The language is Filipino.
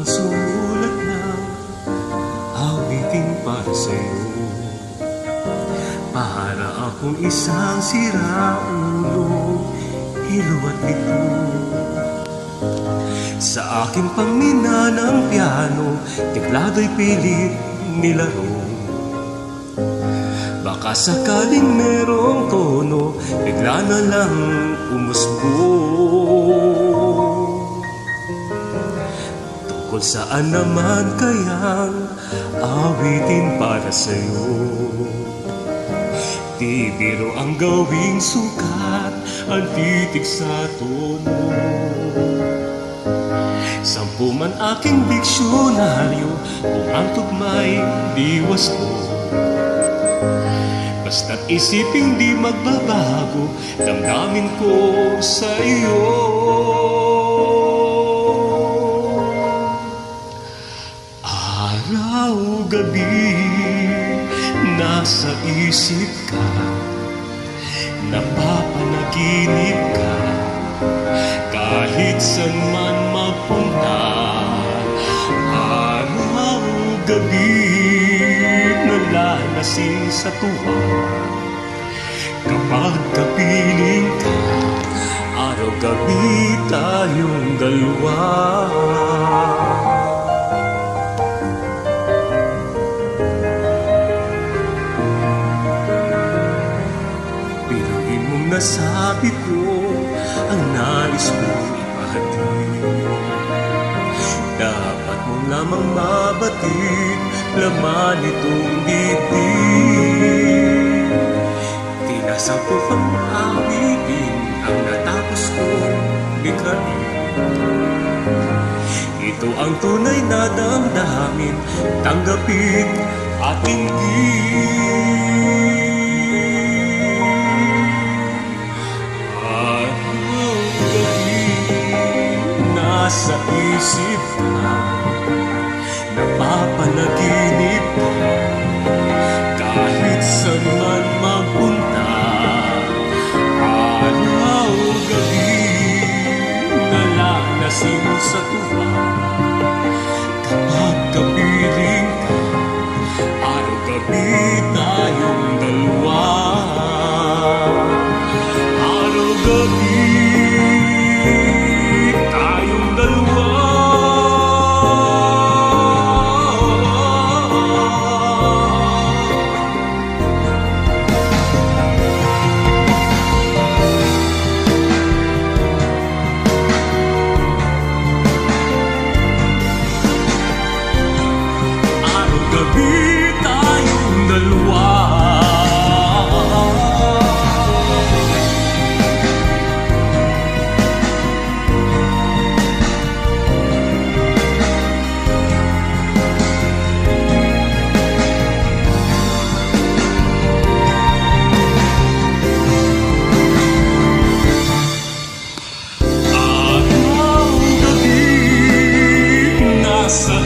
ang sumulat ng awitin para sa'yo. Para akong isang siraulo, hilo at lito. Sa aking pangmina ng piano, tiklado'y pilit nilaro. Baka sakaling merong tono, bigla na lang umusbong. Tungkol saan naman kayang awitin para sa'yo? Di biro ang gawing sukat, ang titik sa tono. 10 man aking diksyonaryo, kung ang tugma'y diwas ko. Basta't isiping di magbabago, damdamin ko sa iyo. Araw-gabi, nasa isip ka, napapanaginip ka, kahit saan man magpunta. Araw-gabi, nalalasing sa tuwa, kapag kapiling ka, araw-gabi tayong dalawa. Pinuhin mong nasabi ko ang nais mong ipahatid. Dapat mong lamang mabatid laman itong dibdib. Tila 10 pang awitin ang natapos kong likhain. Ito ang tunay na damdamin, tanggapin at inggit. Nasa isip ka, napapanaginip ka, kahit saan man magpunta. Araw-gabi, nalalasing sa tuwa, kapag kapiling ka, araw-gabi tayong dalawa. Araw-gabi tayong dalawa. Araw-gabi, nasa